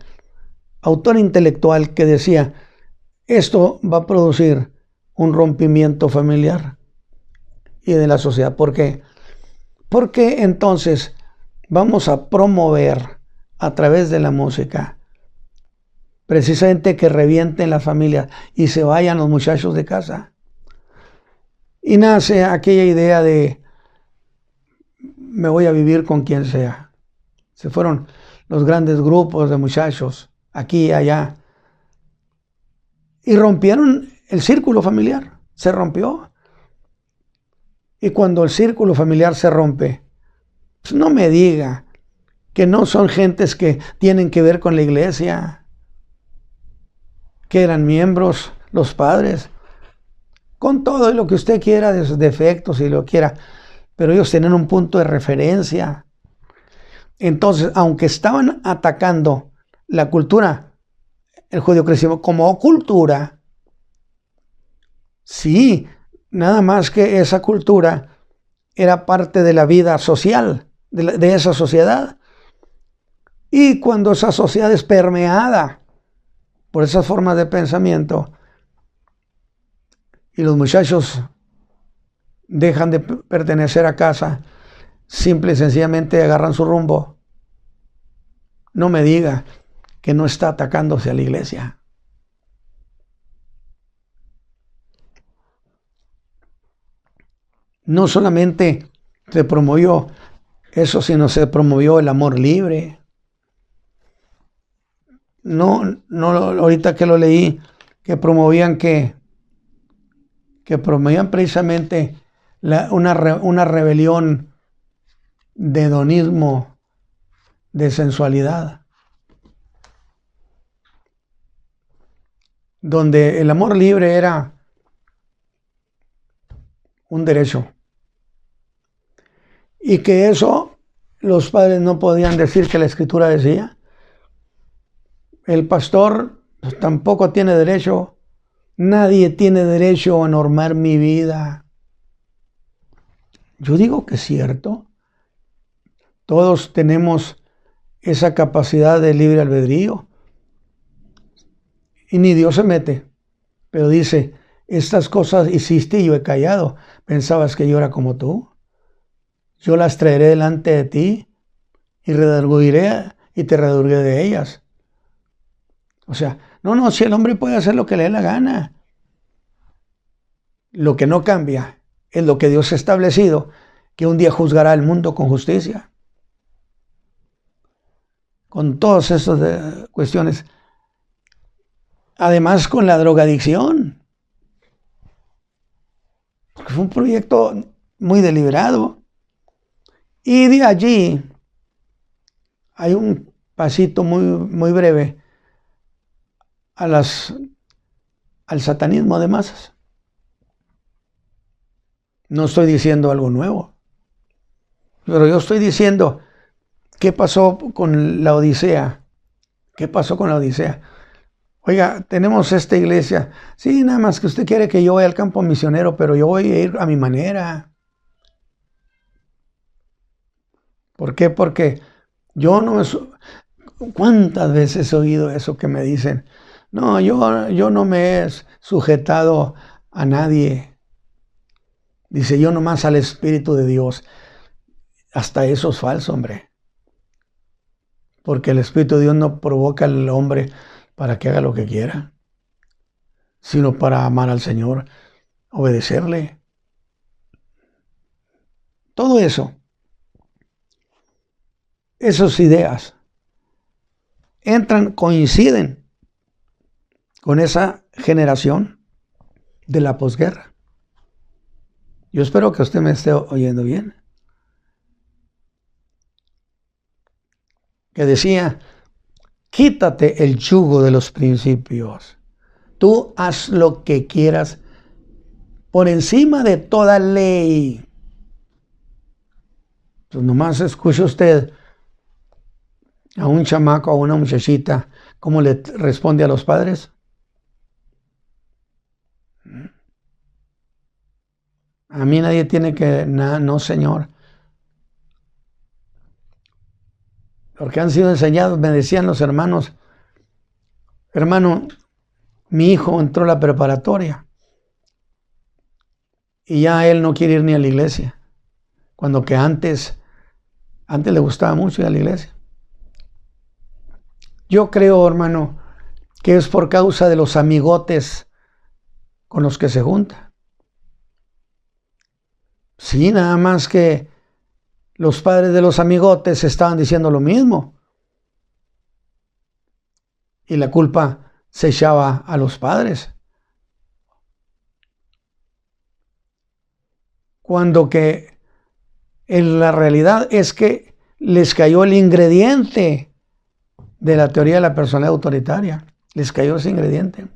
autor intelectual que decía, esto va a producir un rompimiento familiar y de la sociedad. ¿Por qué? Porque entonces vamos a promover a través de la música precisamente que revienten las familias y se vayan los muchachos de casa. Y nace aquella idea de me voy a vivir con quien sea. Se fueron los grandes grupos de muchachos aquí y allá y rompieron el círculo familiar, se rompió. Y cuando el círculo familiar se rompe, pues no me diga que no son gentes que tienen que ver con la iglesia, que eran miembros, los padres, con todo lo que usted quiera de sus defectos y lo quiera, pero ellos tenían un punto de referencia. Entonces, aunque estaban atacando la cultura, el judeocristianismo como cultura, sí, nada más que esa cultura era parte de la vida social, de esa sociedad. Y cuando esa sociedad es permeada por esas formas de pensamiento y los muchachos dejan de pertenecer a casa, simple y sencillamente agarran su rumbo, no me diga que no está atacándose a la iglesia. No solamente se promovió eso, sino se promovió el amor libre. No, ahorita que lo leí, que promovían precisamente una rebelión de hedonismo, de sensualidad, donde el amor libre era un derecho y que eso los padres no podían decir que la escritura decía. El pastor tampoco tiene derecho, nadie tiene derecho a normar mi vida. Yo digo que es cierto, todos tenemos esa capacidad de libre albedrío y ni Dios se mete, pero dice, estas cosas hiciste y yo he callado, pensabas que yo era como tú, yo las traeré delante de ti y redarguiré y te redarguiré de ellas. O sea, no, si el hombre puede hacer lo que le dé la gana. Lo que no cambia es lo que Dios ha establecido, que un día juzgará al mundo con justicia. Con todas estas cuestiones. Además con la drogadicción. Porque fue un proyecto muy deliberado. Y de allí hay un pasito muy breve al satanismo de masas. No estoy diciendo algo nuevo, pero yo estoy diciendo qué pasó con la Odisea. ¿Qué pasó con la Odisea? Oiga, tenemos esta iglesia. Sí, nada más que usted quiere que yo vaya al campo misionero, pero yo voy a ir a mi manera. ¿Por qué? Porque yo no me... ¿Cuántas veces he oído eso que me dicen? No, yo no me he sujetado a nadie. Dice, yo nomás al Espíritu de Dios. Hasta eso es falso, hombre. Porque el Espíritu de Dios no provoca al hombre para que haga lo que quiera, sino para amar al Señor, obedecerle. Todo eso, esas ideas, coinciden con esa generación de la posguerra. Yo espero que usted me esté oyendo bien. Que decía, quítate el yugo de los principios. Tú haz lo que quieras por encima de toda ley. Pues nomás escuche usted a un chamaco o a una muchachita cómo le responde a los padres. A mí nadie tiene que... no, señor. Porque han sido enseñados, me decían los hermanos, hermano, mi hijo entró a la preparatoria y ya él no quiere ir ni a la iglesia, cuando que antes le gustaba mucho ir a la iglesia. Yo creo, hermano, que es por causa de los amigotes con los que se junta. Sí, nada más que los padres de los amigotes estaban diciendo lo mismo. Y la culpa se echaba a los padres. Cuando que en la realidad es que les cayó el ingrediente de la teoría de la personalidad autoritaria. Les cayó ese ingrediente.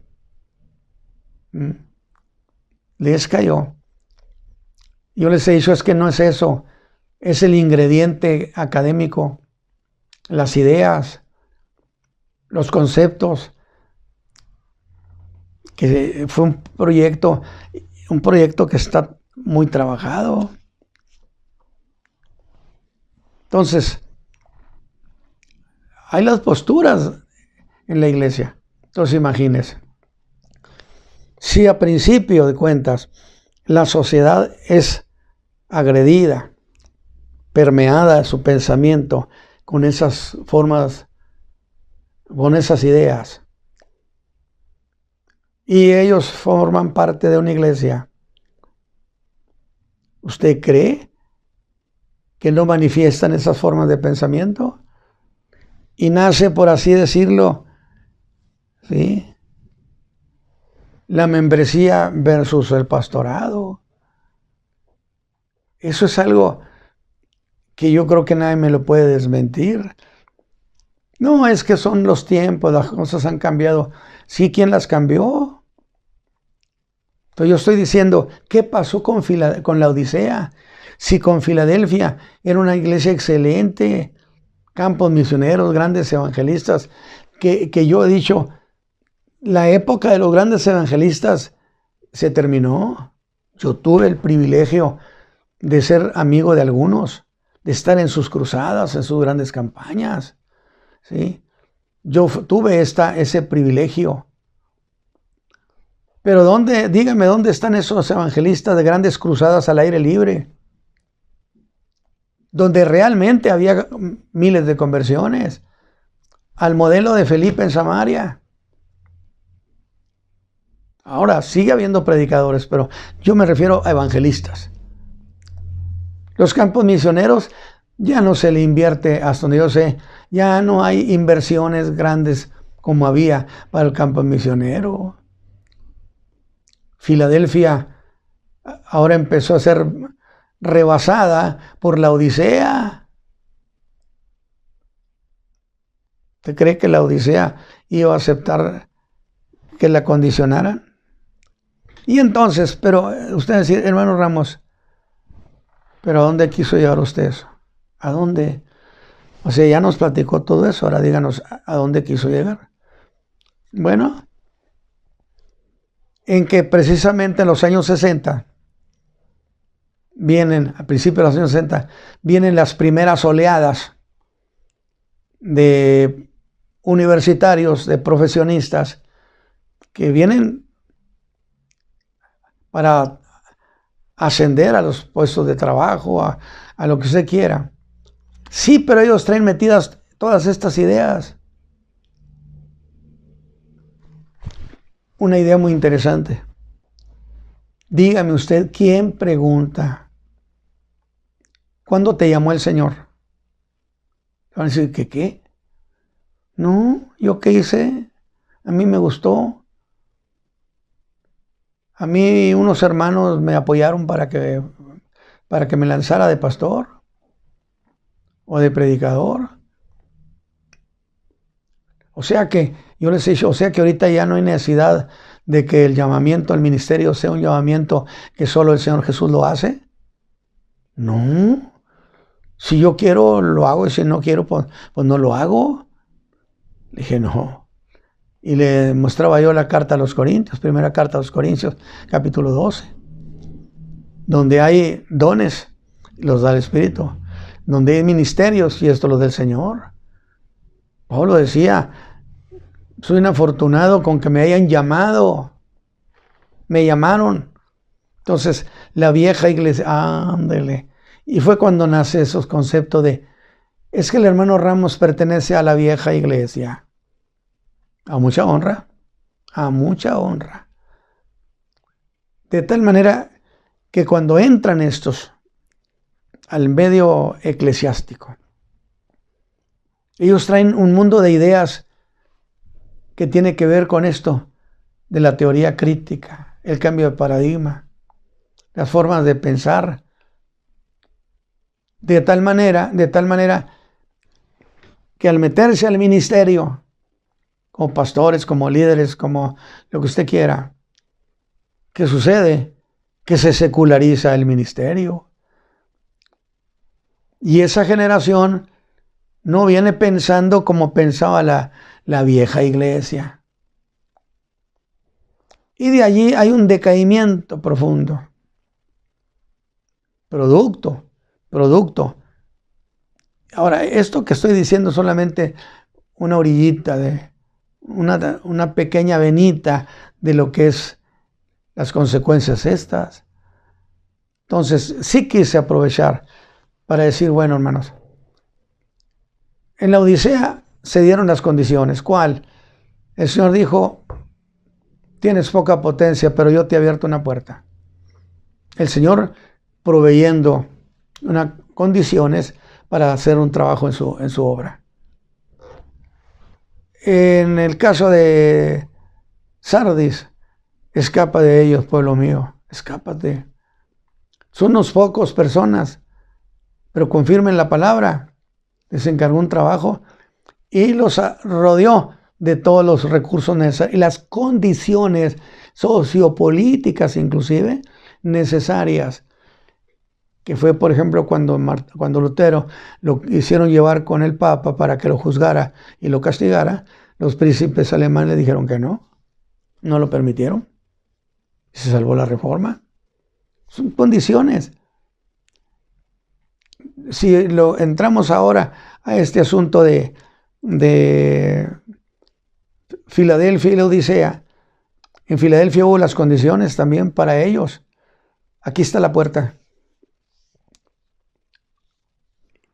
Les cayó. Yo les he dicho, es que no es eso. Es el ingrediente académico, las ideas, los conceptos, que fue un proyecto que está muy trabajado. Entonces, hay las posturas en la iglesia. Entonces, imagínense. Si a principio de cuentas la sociedad es agredida, permeada su pensamiento con esas formas, con esas ideas, y ellos forman parte de una iglesia, ¿usted cree que no manifiestan esas formas de pensamiento? Y nace, por así decirlo, ¿sí?, la membresía versus el pastorado. Eso es algo que yo creo que nadie me lo puede desmentir. No, es que son los tiempos, las cosas han cambiado. Sí, ¿quién las cambió? Entonces yo estoy diciendo, ¿qué pasó con la Odisea? Si con Filadelfia era una iglesia excelente, campos misioneros, grandes evangelistas, que yo he dicho, la época de los grandes evangelistas se terminó. Yo tuve el privilegio de ser amigo de algunos, de estar en sus cruzadas, en sus grandes campañas, ¿sí? Yo tuve ese privilegio. Pero dígame, ¿dónde están esos evangelistas de grandes cruzadas al aire libre? Donde realmente había miles de conversiones, al modelo de Felipe en Samaria. Ahora sigue habiendo predicadores, pero yo me refiero a evangelistas. Los campos misioneros ya no se le invierte, hasta donde yo sé, ya no hay inversiones grandes como había para el campo misionero. Filadelfia ahora empezó a ser rebasada por la Odisea. ¿Usted cree que la Odisea iba a aceptar que la condicionaran? Y entonces, pero usted decía, hermano Ramos, ¿pero a dónde quiso llegar usted eso? ¿A dónde? O sea, ya nos platicó todo eso, ahora díganos a dónde quiso llegar. Bueno, en que precisamente en los años 60 vienen, a principios de los años 60, vienen las primeras oleadas de universitarios, de profesionistas, que vienen para ascender a los puestos de trabajo, a lo que usted quiera. Sí, pero ellos traen metidas todas estas ideas. Una idea muy interesante. Dígame usted, ¿quién pregunta? ¿Cuándo te llamó el Señor? Van a decir, ¿qué? No, ¿yo qué hice? A mí me gustó. A mí unos hermanos me apoyaron para que me lanzara de pastor o de predicador. O sea que, yo les he dicho, o sea que ahorita ya no hay necesidad de que el llamamiento al ministerio sea un llamamiento que solo el Señor Jesús lo hace. No. Si yo quiero, lo hago, y si no quiero, pues no lo hago. Le dije, no. Y le mostraba yo la carta a los Corintios, primera carta a los Corintios, capítulo 12, donde hay dones, los da el Espíritu, donde hay ministerios, y esto los del Señor. Pablo decía, soy un afortunado con que me hayan llamado. Me llamaron. Entonces, la vieja iglesia, ándele. Y fue cuando nace esos conceptos de, es que el hermano Ramos pertenece a la vieja iglesia. A mucha honra. A mucha honra. De tal manera que cuando entran estos al medio eclesiástico, ellos traen un mundo de ideas que tiene que ver con esto de la teoría crítica, el cambio de paradigma, las formas de pensar, de tal manera que al meterse al ministerio, como pastores, como líderes, como lo que usted quiera, ¿qué sucede? Que se seculariza el ministerio. Y esa generación no viene pensando como pensaba la vieja iglesia. Y de allí hay un decaimiento profundo. Producto. Ahora, esto que estoy diciendo es solamente una orillita, de una pequeña venita de lo que es las consecuencias estas. Entonces, sí quise aprovechar para decir, bueno, hermanos, en la Odisea se dieron las condiciones. ¿Cuál? El Señor dijo, tienes poca potencia, pero yo te he abierto una puerta. El Señor proveyendo unas condiciones para hacer un trabajo en su obra. En el caso de Sardis, escapa de ellos, pueblo mío, escápate. Son unos pocos personas, pero confirmen la palabra. Les encargó un trabajo y los rodeó de todos los recursos necesarios y las condiciones sociopolíticas inclusive necesarias, que fue por ejemplo cuando Lutero lo hicieron llevar con el Papa para que lo juzgara y lo castigara. Los príncipes alemanes dijeron que no lo permitieron y se salvó la reforma. Son condiciones. Si entramos ahora a este asunto de Filadelfia y la Odisea, en Filadelfia hubo las condiciones también para ellos. Aquí está la puerta.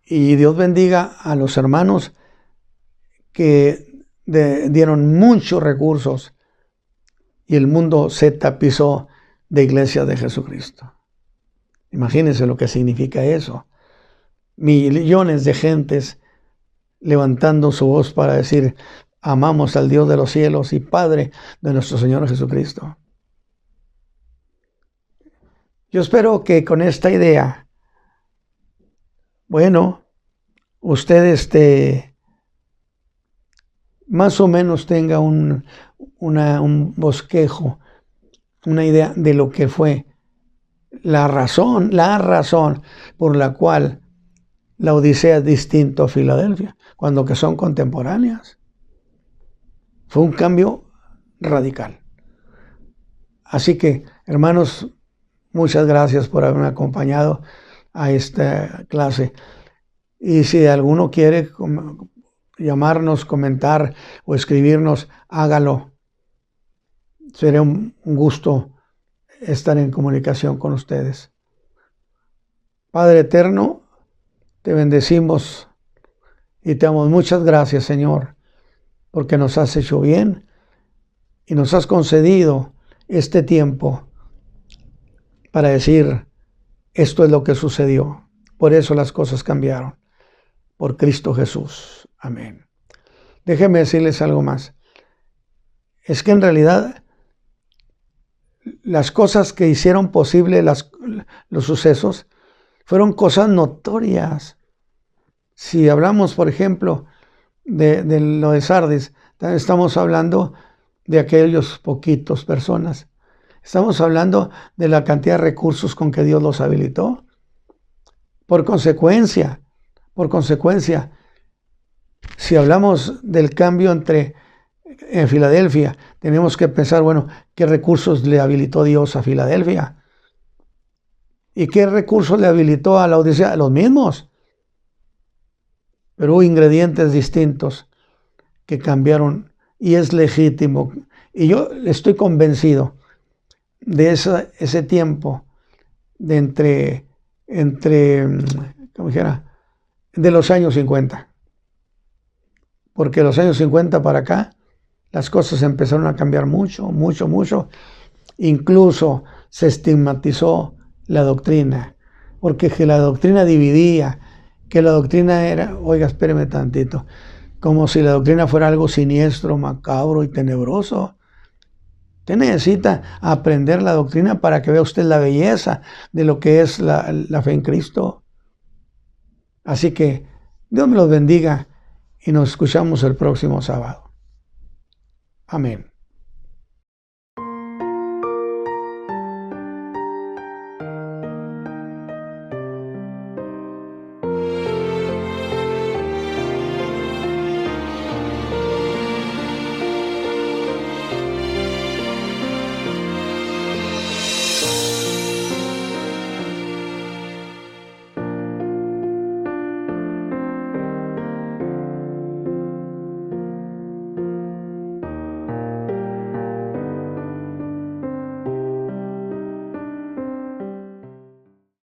Y Dios bendiga a los hermanos que dieron muchos recursos y el mundo se tapizó de iglesias de Jesucristo. Imagínense lo que significa eso. Millones de gentes levantando su voz para decir, amamos al Dios de los cielos y Padre de nuestro Señor Jesucristo. Yo espero que con esta idea, bueno, usted más o menos tenga un bosquejo, una idea de lo que fue la razón por la cual la Odisea es distinto a Filadelfia, cuando que son contemporáneas. Fue un cambio radical. Así que, hermanos, Muchas gracias por haberme acompañado a esta clase. Y si alguno quiere llamarnos, comentar o escribirnos, hágalo. Sería un gusto estar en comunicación con ustedes. Padre eterno, te bendecimos y te damos muchas gracias, Señor, porque nos has hecho bien y nos has concedido este tiempo para decir, esto es lo que sucedió. Por eso las cosas cambiaron. Por Cristo Jesús. Amén. Déjenme decirles algo más. Es que en realidad las cosas que hicieron posible los sucesos fueron cosas notorias. Si hablamos, por ejemplo, de lo de Sardis, estamos hablando de aquellos poquitos personas. Estamos hablando de la cantidad de recursos con que Dios los habilitó. Por consecuencia, si hablamos del cambio en Filadelfia, tenemos que pensar, bueno, ¿qué recursos le habilitó Dios a Filadelfia? ¿Y qué recursos le habilitó a la Odisea? Los mismos. Pero hubo ingredientes distintos que cambiaron y es legítimo. Y yo estoy convencido de ese tiempo de como dijera, de los años 50. Porque de los años 50 para acá, las cosas empezaron a cambiar mucho. Incluso se estigmatizó la doctrina, porque que la doctrina dividía, que la doctrina era, oiga, espéreme tantito, como si la doctrina fuera algo siniestro, macabro y tenebroso. Usted necesita aprender la doctrina para que vea usted la belleza de lo que es la fe en Cristo. Así que Dios me los bendiga y nos escuchamos el próximo sábado. Amén.